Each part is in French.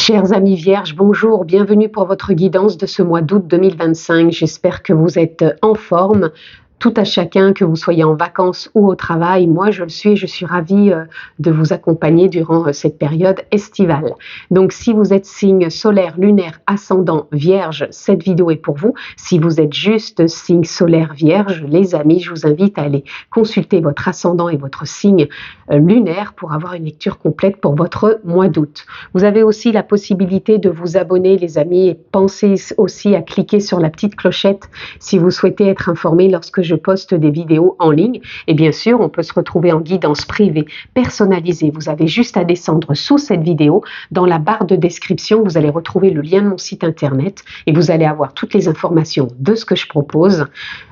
Chers amis vierges, bonjour, bienvenue pour votre guidance de ce mois d'août 2025. J'espère que vous êtes en forme. Tout à chacun, que vous soyez en vacances ou au travail, moi je le suis et je suis ravie de vous accompagner durant cette période estivale. Donc si vous êtes signe solaire, lunaire, ascendant, vierge, cette vidéo est pour vous. Si vous êtes juste signe solaire vierge, les amis, je vous invite à aller consulter votre ascendant et votre signe lunaire pour avoir une lecture complète pour votre mois d'août. Vous avez aussi la possibilité de vous abonner les amis et pensez aussi à cliquer sur la petite clochette si vous souhaitez être informé lorsque je poste des vidéos en ligne. Et bien sûr, on peut se retrouver en guidance privée personnalisée. Vous avez juste à descendre sous cette vidéo. Dans la barre de description, vous allez retrouver le lien de mon site internet et vous allez avoir toutes les informations de ce que je propose,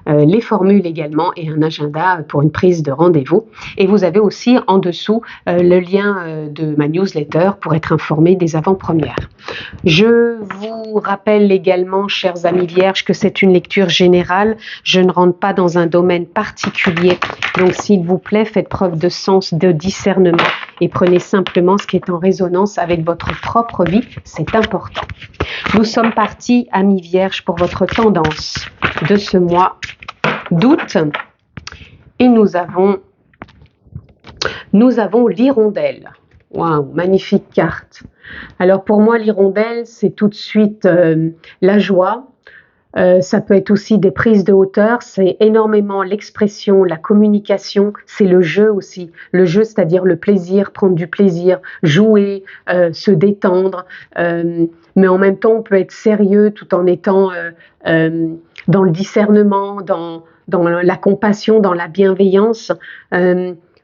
les formules également et un agenda pour une prise de rendez-vous. Et vous avez aussi en dessous le lien de ma newsletter pour être informé des avant-premières. Je vous rappelle également, chers amis vierges, que c'est une lecture générale. Je ne rentre pas dans un domaine particulier. Donc, s'il vous plaît, faites preuve de sens, de discernement et prenez simplement ce qui est en résonance avec votre propre vie. C'est important. Nous sommes partis, amis vierges, pour votre tendance de ce mois d'août. Et nous avons l'hirondelle. Waouh, magnifique carte. Alors pour moi, l'hirondelle, c'est tout de suite la joie. Ça peut être aussi des prises de hauteur, c'est énormément l'expression, la communication, c'est le jeu aussi. Le jeu, c'est-à-dire le plaisir, prendre du plaisir, jouer, se détendre. Mais en même temps, on peut être sérieux tout en étant dans le discernement, dans la compassion, dans la bienveillance.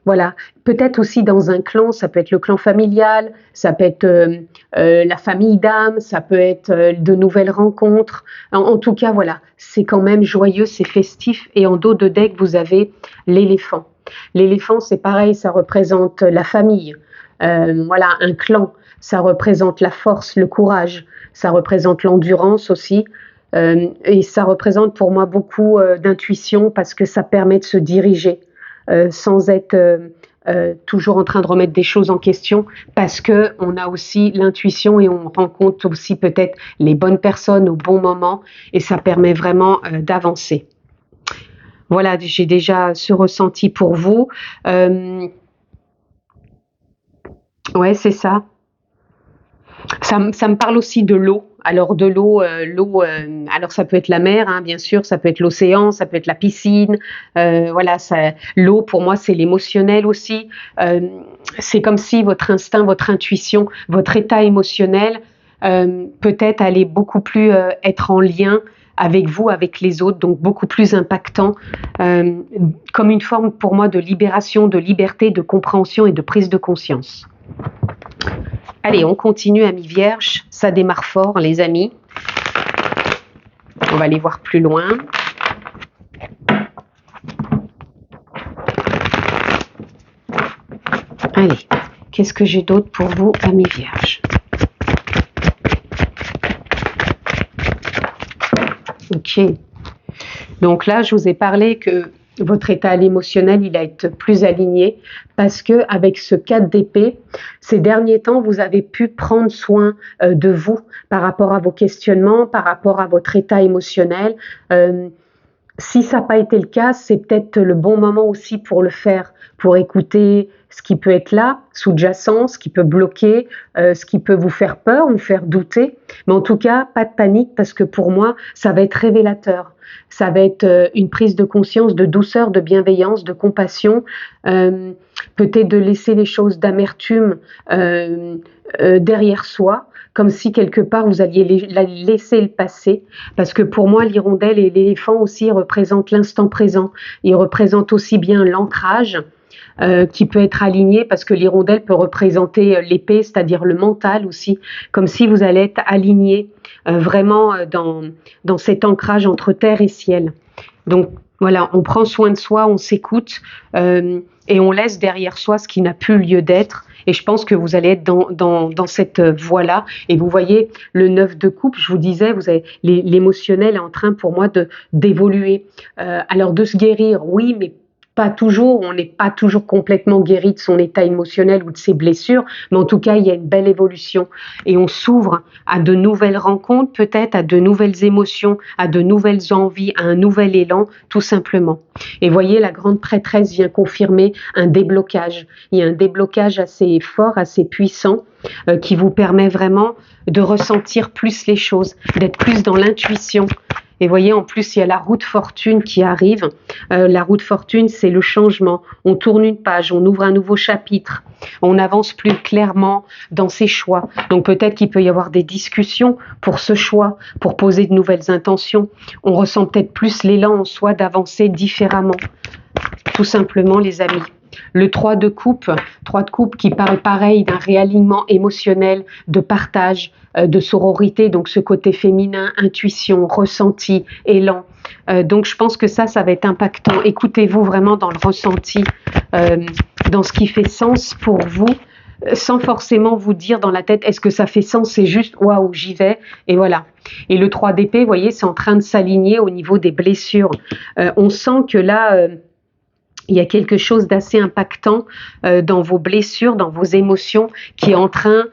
Voilà, peut-être aussi dans un clan, ça peut être le clan familial, ça peut être la famille d'âme, ça peut être de nouvelles rencontres. En tout cas, voilà, c'est quand même joyeux, c'est festif. Et en dos de deck, vous avez l'éléphant. L'éléphant, c'est pareil, ça représente la famille. Voilà, un clan, ça représente la force, le courage, ça représente l'endurance aussi. Et ça représente pour moi beaucoup d'intuition parce que ça permet de se diriger. Sans être toujours en train de remettre des choses en question, parce que on a aussi l'intuition et on rencontre aussi peut-être les bonnes personnes au bon moment et ça permet vraiment d'avancer. Voilà, j'ai déjà ce ressenti pour vous. Ouais, c'est ça. Ça me parle aussi de l'eau. Alors de l'eau, alors ça peut être la mer, hein, bien sûr, ça peut être l'océan, ça peut être la piscine. Voilà, l'eau pour moi c'est l'émotionnel aussi. C'est comme si votre instinct, votre intuition, votre état émotionnel peut-être allait beaucoup plus être en lien avec vous, avec les autres, donc beaucoup plus impactant, comme une forme pour moi de libération, de liberté, de compréhension et de prise de conscience. Allez, on continue, amis vierges. Ça démarre fort, les amis. On va aller voir plus loin. Allez, qu'est-ce que j'ai d'autre pour vous, amis vierges? Ok. Donc là, je vous ai parlé que votre état émotionnel, il va être plus aligné parce que avec ce 4 d'épée, ces derniers temps, vous avez pu prendre soin de vous par rapport à vos questionnements, par rapport à votre état émotionnel. Si ça n'a pas été le cas, c'est peut-être le bon moment aussi pour le faire, pour écouter ce qui peut être là, sous-jacent, ce qui peut bloquer, ce qui peut vous faire peur, vous faire douter. Mais en tout cas, pas de panique parce que pour moi, ça va être révélateur. Ça va être une prise de conscience, de douceur, de bienveillance, de compassion, peut-être de laisser les choses d'amertume derrière soi, comme si quelque part vous alliez laisser le passé, parce que pour moi l'hirondelle et l'éléphant aussi représentent l'instant présent, ils représentent aussi bien l'ancrage qui peut être aligné, parce que l'hirondelle peut représenter l'épée, c'est-à-dire le mental aussi, comme si vous allez être aligné vraiment dans cet ancrage entre terre et ciel. Donc voilà, on prend soin de soi, on s'écoute et on laisse derrière soi ce qui n'a plus lieu d'être. Et je pense que vous allez être dans cette voie-là. Et vous voyez, le 9 de coupe, je vous disais, vous avez l'émotionnel est en train pour moi d'évoluer. Alors de se guérir, oui, mais pas toujours, on n'est pas toujours complètement guéri de son état émotionnel ou de ses blessures, mais en tout cas, il y a une belle évolution et on s'ouvre à de nouvelles rencontres, peut-être à de nouvelles émotions, à de nouvelles envies, à un nouvel élan, tout simplement. Et voyez, la grande prêtresse vient confirmer un déblocage. Il y a un déblocage assez fort, assez puissant, qui vous permet vraiment de ressentir plus les choses, d'être plus dans l'intuition. Et voyez, en plus, il y a la roue de fortune qui arrive. La roue de fortune, c'est le changement. On tourne une page, on ouvre un nouveau chapitre. On avance plus clairement dans ses choix. Donc peut-être qu'il peut y avoir des discussions pour ce choix, pour poser de nouvelles intentions. On ressent peut-être plus l'élan en soi d'avancer différemment. Tout simplement, les amis. Le 3 de coupe qui parle pareil d'un réalignement émotionnel, de partage, de sororité, donc ce côté féminin, intuition, ressenti, élan. Donc je pense que ça va être impactant. Écoutez-vous vraiment dans le ressenti, dans ce qui fait sens pour vous, sans forcément vous dire dans la tête, est-ce que ça fait sens, c'est juste, waouh, j'y vais, et voilà. Et le 3 d'épée, vous voyez, c'est en train de s'aligner au niveau des blessures. On sent que là... il y a quelque chose d'assez impactant dans vos blessures, dans vos émotions, qui est en train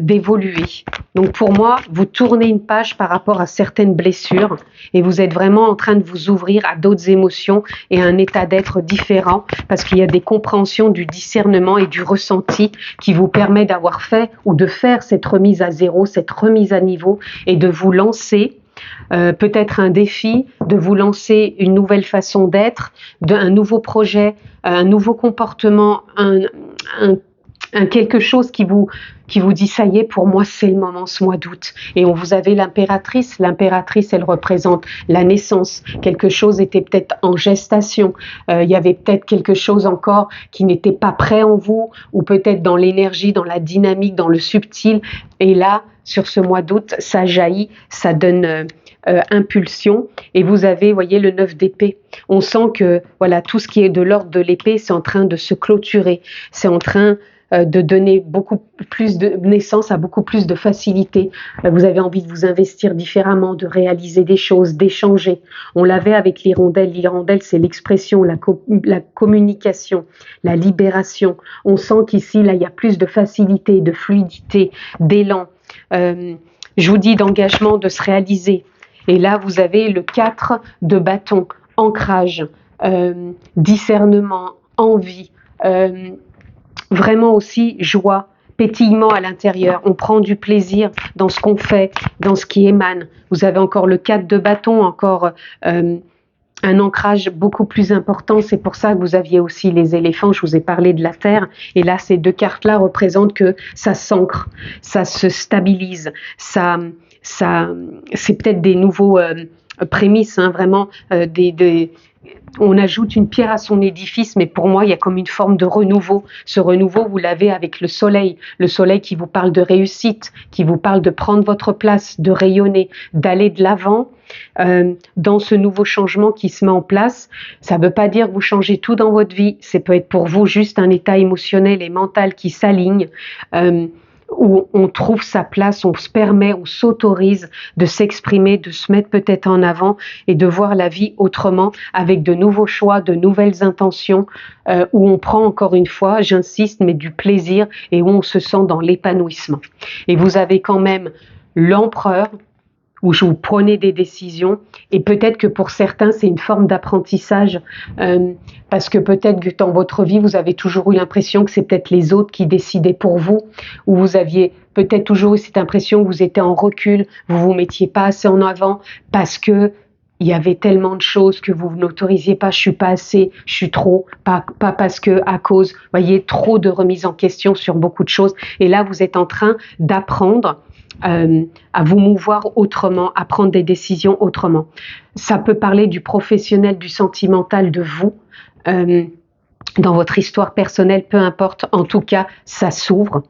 d'évoluer. Donc pour moi, vous tournez une page par rapport à certaines blessures et vous êtes vraiment en train de vous ouvrir à d'autres émotions et à un état d'être différent parce qu'il y a des compréhensions du discernement et du ressenti qui vous permet d'avoir fait ou de faire cette remise à zéro, cette remise à niveau et de vous lancer. Peut-être un défi, de vous lancer une nouvelle façon d'être, un nouveau projet, un nouveau comportement, un quelque chose qui vous dit ça y est, pour moi c'est le moment, ce mois d'août. Et vous avez l'impératrice, elle représente la naissance, quelque chose était peut-être en gestation, il y avait peut-être quelque chose encore qui n'était pas prêt en vous, ou peut-être dans l'énergie, dans la dynamique, dans le subtil, et là, sur ce mois d'août, ça jaillit, ça donne... impulsion, et vous avez, voyez, le 9 d'épée. On sent que voilà, tout ce qui est de l'ordre de l'épée, c'est en train de se clôturer, c'est en train de donner beaucoup plus de naissance à beaucoup plus de facilité. Vous avez envie de vous investir différemment, de réaliser des choses, d'échanger. On l'avait avec l'hirondelle. L'hirondelle, c'est l'expression, la communication, la libération. On sent qu'ici, là, il y a plus de facilité, de fluidité, d'élan. Je vous dis d'engagement, de se réaliser. Et là, vous avez le 4 de bâton, ancrage, discernement, envie, vraiment aussi joie, pétillement à l'intérieur. On prend du plaisir dans ce qu'on fait, dans ce qui émane. Vous avez encore le 4 de bâton, encore un ancrage beaucoup plus important. C'est pour ça que vous aviez aussi les éléphants. Je vous ai parlé de la terre. Et là, ces deux cartes-là représentent que ça s'ancre, ça se stabilise, c'est peut-être des nouveaux prémices, hein, vraiment on ajoute une pierre à son édifice, mais pour moi, il y a comme une forme de renouveau. Ce renouveau, vous l'avez avec le soleil qui vous parle de réussite, qui vous parle de prendre votre place, de rayonner, d'aller de l'avant dans ce nouveau changement qui se met en place. Ça ne veut pas dire que vous changez tout dans votre vie, ça peut être pour vous juste un état émotionnel et mental qui s'aligne, où on trouve sa place, on se permet, on s'autorise de s'exprimer, de se mettre peut-être en avant et de voir la vie autrement, avec de nouveaux choix, de nouvelles intentions, où on prend encore une fois, j'insiste, mais du plaisir et où on se sent dans l'épanouissement. Et vous avez quand même l'empereur, où vous prenez des décisions, et peut-être que pour certains c'est une forme d'apprentissage, parce que peut-être que dans votre vie vous avez toujours eu l'impression que c'est peut-être les autres qui décidaient pour vous, ou vous aviez peut-être toujours eu cette impression que vous étiez en recul, vous vous mettiez pas assez en avant parce que il y avait tellement de choses que vous n'autorisiez pas, je suis pas assez, je suis trop, pas parce que, à cause, voyez, trop de remise en question sur beaucoup de choses, et là vous êtes en train d'apprendre à vous mouvoir autrement, à prendre des décisions autrement. Ça peut parler du professionnel, du sentimental de vous, dans votre histoire personnelle, peu importe, en tout cas, ça s'ouvre.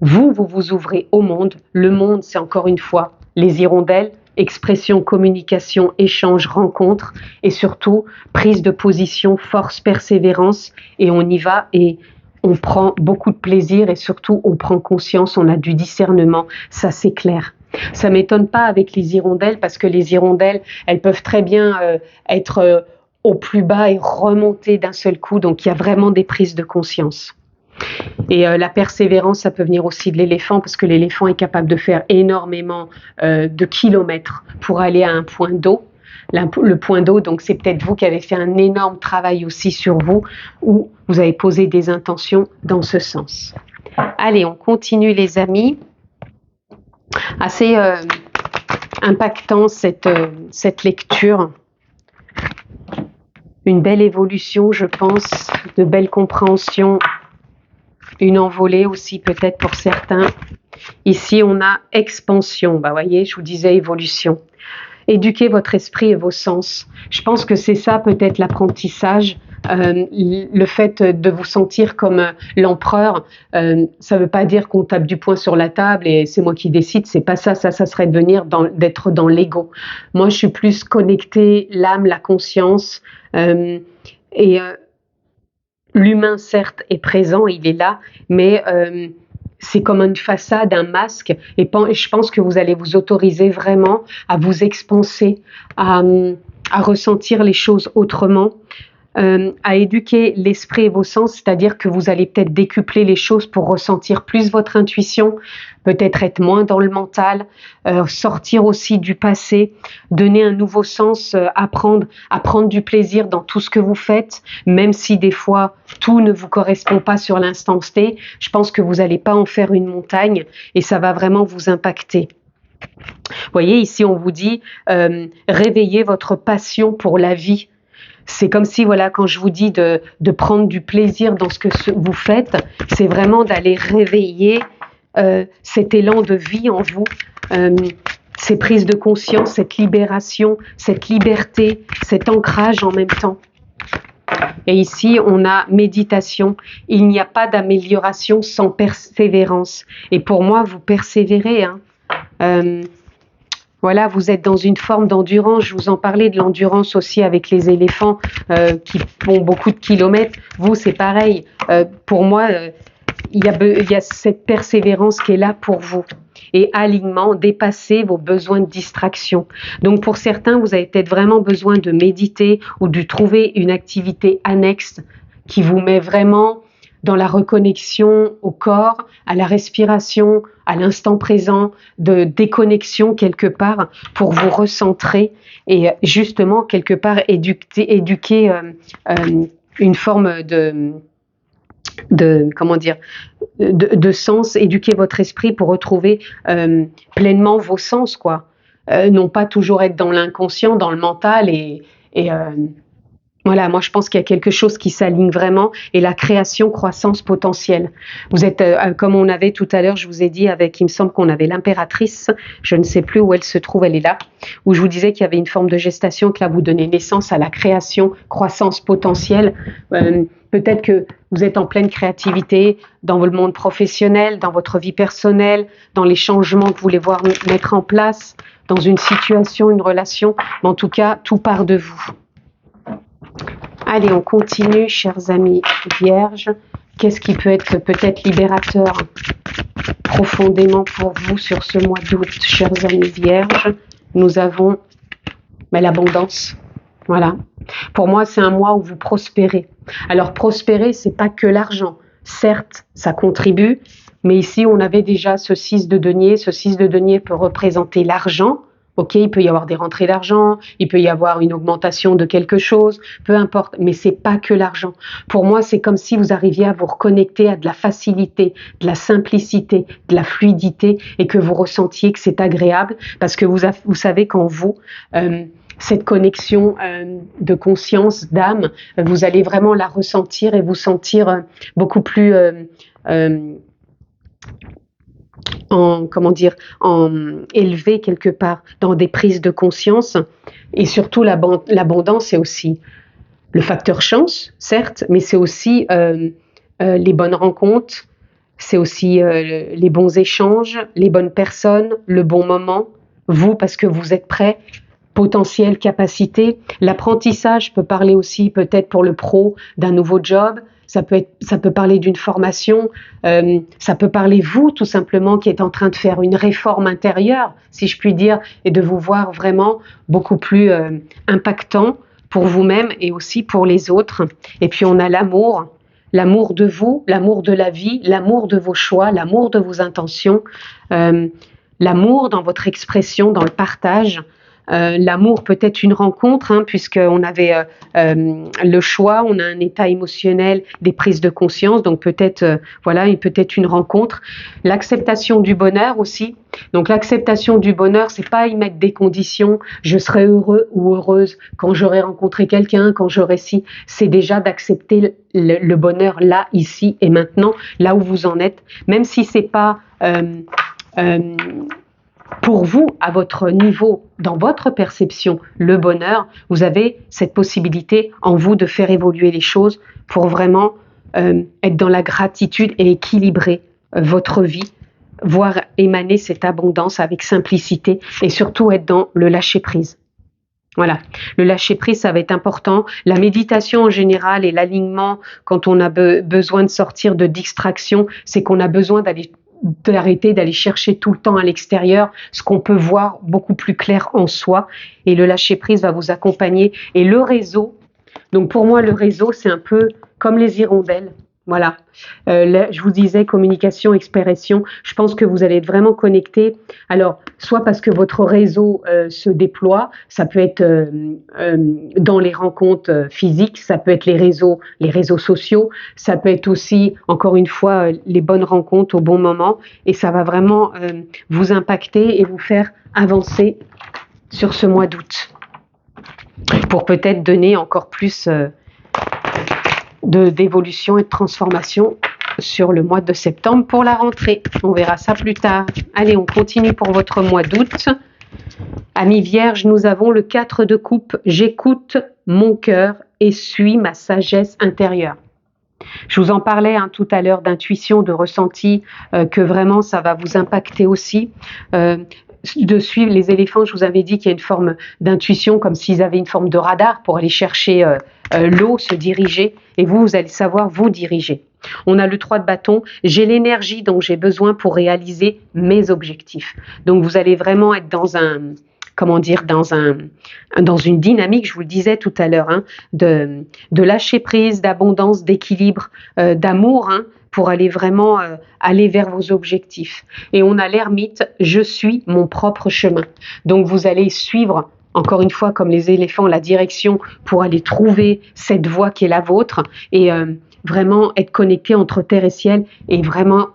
Vous vous ouvrez au monde. Le monde, c'est encore une fois les hirondelles, expression, communication, échange, rencontre, et surtout prise de position, force, persévérance, et on y va, et on prend beaucoup de plaisir, et surtout on prend conscience, on a du discernement, ça c'est clair. Ça m'étonne pas avec les hirondelles, parce que les hirondelles, elles peuvent très bien être au plus bas et remonter d'un seul coup. Donc, il y a vraiment des prises de conscience. Et la persévérance, ça peut venir aussi de l'éléphant, parce que l'éléphant est capable de faire énormément de kilomètres pour aller à un point d'eau. Le point d'eau, donc c'est peut-être vous qui avez fait un énorme travail aussi sur vous, où vous avez posé des intentions dans ce sens. Allez, on continue les amis. Assez impactant cette lecture. Une belle évolution, je pense, de belles compréhensions, une envolée aussi peut-être pour certains. Ici, on a expansion. Bah, voyez, je vous disais évolution. Éduquez votre esprit et vos sens. Je pense que c'est ça peut-être l'apprentissage. Le fait de vous sentir comme l'empereur, ça ne veut pas dire qu'on tape du poing sur la table et c'est moi qui décide, c'est pas ça. Ça serait d'être dans l'ego. Moi, je suis plus connectée, l'âme, la conscience, et l'humain, certes, est présent, il est là, mais c'est comme une façade, un masque, et je pense que vous allez vous autoriser vraiment à vous expanser, à ressentir les choses autrement, à éduquer l'esprit et vos sens, c'est-à-dire que vous allez peut-être décupler les choses pour ressentir plus votre intuition, peut-être être moins dans le mental, sortir aussi du passé, donner un nouveau sens, à prendre du plaisir dans tout ce que vous faites, même si des fois tout ne vous correspond pas sur l'instant T. Je pense que vous n'allez pas en faire une montagne et ça va vraiment vous impacter. Vous voyez, ici on vous dit réveillez votre passion pour la vie. C'est comme si, voilà, quand je vous dis de prendre du plaisir dans ce que vous faites, c'est vraiment d'aller réveiller cet élan de vie en vous, ces prises de conscience, cette libération, cette liberté, cet ancrage en même temps. Et ici, on a méditation. Il n'y a pas d'amélioration sans persévérance. Et pour moi, vous persévérez, hein. Voilà, vous êtes dans une forme d'endurance. Je vous en parlais de l'endurance aussi avec les éléphants qui font beaucoup de kilomètres. Vous, c'est pareil. Pour moi, il y a cette persévérance qui est là pour vous. Et alignement, dépasser vos besoins de distraction. Donc pour certains, vous avez peut-être vraiment besoin de méditer ou de trouver une activité annexe qui vous met vraiment dans la reconnexion au corps, à la respiration, à l'instant présent, de déconnexion quelque part pour vous recentrer et justement quelque part éduquer une forme de sens, éduquer votre esprit pour retrouver pleinement vos sens, quoi. Non pas toujours être dans l'inconscient, dans le mental et voilà, moi je pense qu'il y a quelque chose qui s'aligne vraiment et la création, croissance potentielle. Vous êtes, comme on avait tout à l'heure, je vous ai dit il me semble qu'on avait l'impératrice, je ne sais plus où elle se trouve, elle est là, où je vous disais qu'il y avait une forme de gestation, que là vous donnez naissance à la création, croissance potentielle. Peut-être que vous êtes en pleine créativité dans le monde professionnel, dans votre vie personnelle, dans les changements que vous voulez voir mettre en place, dans une situation, une relation, mais en tout cas, tout part de vous. Allez, on continue, chers amis vierges. Qu'est-ce qui peut être peut-être libérateur profondément pour vous sur ce mois d'août, chers amis vierges? Nous avons l'abondance. Voilà. Pour moi, c'est un mois où vous prospérez. Alors, prospérer, c'est pas que l'argent. Certes, ça contribue, mais ici, on avait déjà ce 6 de denier. Ce 6 de denier peut représenter l'argent. Ok, il peut y avoir des rentrées d'argent, il peut y avoir une augmentation de quelque chose, peu importe, mais c'est pas que l'argent. Pour moi, c'est comme si vous arriviez à vous reconnecter à de la facilité, de la simplicité, de la fluidité et que vous ressentiez que c'est agréable parce que vous savez qu'en vous, cette connexion de conscience, d'âme, vous allez vraiment la ressentir et vous sentir beaucoup plus élevé quelque part dans des prises de conscience. Et surtout l'abondance, c'est aussi le facteur chance, certes, mais c'est aussi les bonnes rencontres, c'est aussi les bons échanges, les bonnes personnes, le bon moment, vous parce que vous êtes prêt, potentiel, capacité. L'apprentissage peut parler aussi peut-être pour le pro d'un nouveau job. Ça peut parler d'une formation, ça peut parler vous tout simplement qui êtes en train de faire une réforme intérieure, si je puis dire, et de vous voir vraiment beaucoup plus impactant, pour vous-même et aussi pour les autres. Et puis on a l'amour de vous, l'amour de la vie, l'amour de vos choix, l'amour de vos intentions, l'amour dans votre expression, dans le partage. L'amour peut être une rencontre, hein, puisqu'on avait le choix, on a un état émotionnel, des prises de conscience, donc peut-être peut-être une rencontre. L'acceptation du bonheur aussi. Donc l'acceptation du bonheur, c'est pas y mettre des conditions. Je serai heureux ou heureuse quand j'aurai rencontré quelqu'un, quand j'aurai si. C'est déjà d'accepter le bonheur là, ici et maintenant, là où vous en êtes, même si c'est pas pour vous, à votre niveau, dans votre perception, le bonheur, vous avez cette possibilité en vous de faire évoluer les choses pour vraiment être dans la gratitude et équilibrer votre vie, voir émaner cette abondance avec simplicité et surtout être dans le lâcher-prise. Voilà, le lâcher-prise, ça va être important. La méditation en général et l'alignement, quand on a besoin de sortir de distraction, c'est qu'on a besoin d'arrêter d'aller chercher tout le temps à l'extérieur ce qu'on peut voir beaucoup plus clair en soi, et le lâcher-prise va vous accompagner. Et le réseau, donc pour moi le réseau c'est un peu comme les hirondelles, voilà. Je vous disais communication, expression, je pense que vous allez être vraiment connectés, alors soit parce que votre réseau se déploie, ça peut être dans les rencontres physiques, ça peut être les réseaux sociaux, ça peut être aussi, encore une fois, les bonnes rencontres au bon moment, et ça va vraiment vous impacter et vous faire avancer sur ce mois d'août, pour peut-être donner encore plus d'évolution et de transformation sur le mois de septembre pour la rentrée. On verra ça plus tard. Allez, on continue pour votre mois d'août. Amis vierges, nous avons le 4 de coupe. J'écoute mon cœur et suis ma sagesse intérieure. Je vous en parlais tout à l'heure d'intuition, de ressenti, que vraiment ça va vous impacter aussi. De suivre les éléphants, je vous avais dit qu'il y a une forme d'intuition, comme s'ils avaient une forme de radar pour aller chercher l'eau, se diriger, et vous allez savoir vous diriger. On a le 3 de bâton, j'ai l'énergie dont j'ai besoin pour réaliser mes objectifs. Donc vous allez vraiment être dans une dynamique, je vous le disais tout à l'heure, de lâcher prise, d'abondance, d'équilibre, d'amour, pour aller vraiment aller vers vos objectifs. Et on a l'ermite, je suis mon propre chemin. Donc vous allez suivre, encore une fois, comme les éléphants, la direction pour aller trouver cette voie qui est la vôtre, et vraiment être connecté entre terre et ciel, et vraiment,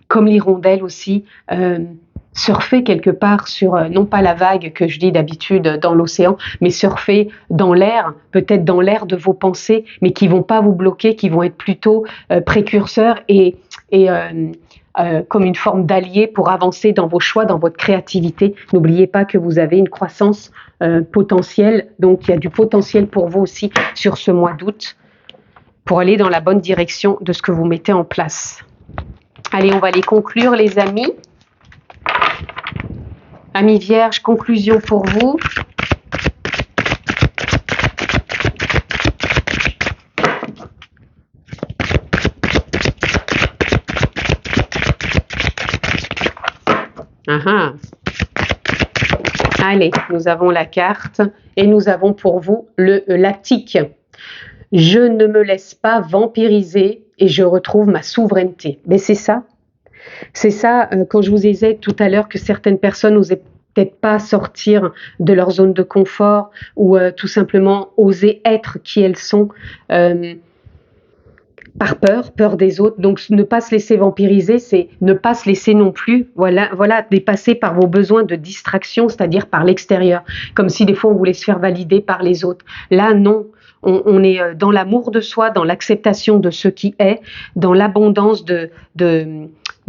comme l'hirondelle aussi, surfer quelque part sur, non pas la vague que je dis d'habitude dans l'océan, mais surfer dans l'air, peut-être dans l'air de vos pensées, mais qui vont pas vous bloquer, qui vont être plutôt précurseurs et comme une forme d'allié pour avancer dans vos choix, dans votre créativité. N'oubliez pas que vous avez une croissance potentielle, donc il y a du potentiel pour vous aussi sur ce mois d'août, pour aller dans la bonne direction de ce que vous mettez en place. Allez, on va les conclure, les amis. Amis vierges, conclusion pour vous. Allez, nous avons la carte et nous avons pour vous la tique. Je ne me laisse pas vampiriser et je retrouve ma souveraineté. Mais c'est ça. C'est ça, quand je vous disais tout à l'heure que certaines personnes n'osaient peut-être pas sortir de leur zone de confort ou tout simplement oser être qui elles sont par peur des autres. Donc ne pas se laisser vampiriser, c'est ne pas se laisser non plus dépasser par vos besoins de distraction, c'est-à-dire par l'extérieur, comme si des fois on voulait se faire valider par les autres. Là non, on est dans l'amour de soi, dans l'acceptation de ce qui est, dans l'abondance de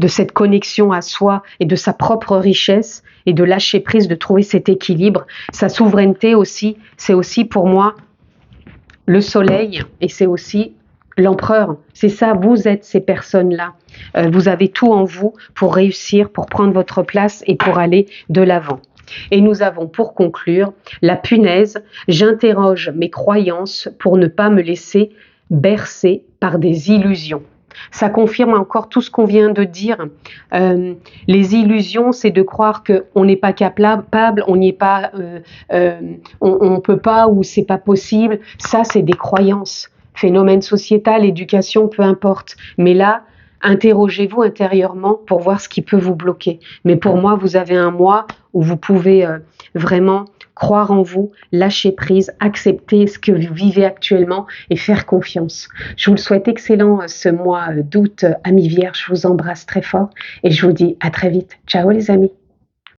cette connexion à soi et de sa propre richesse, et de lâcher prise, de trouver cet équilibre. Sa souveraineté aussi, c'est aussi pour moi le soleil, et c'est aussi l'empereur. C'est ça, vous êtes ces personnes-là. Vous avez tout en vous pour réussir, pour prendre votre place et pour aller de l'avant. Et nous avons pour conclure la punaise, j'interroge mes croyances pour ne pas me laisser bercer par des illusions. Ça confirme encore tout ce qu'on vient de dire. Les illusions, c'est de croire qu'on n'est pas capable, on n'y est pas, on peut pas ou c'est pas possible. Ça, c'est des croyances. Phénomène sociétal, éducation, peu importe. Mais là, interrogez-vous intérieurement pour voir ce qui peut vous bloquer. Mais pour moi, vous avez un mois où vous pouvez vraiment croire en vous, lâcher prise, accepter ce que vous vivez actuellement et faire confiance. Je vous le souhaite excellent ce mois d'août, amis vierges. Je vous embrasse très fort et je vous dis à très vite. Ciao les amis.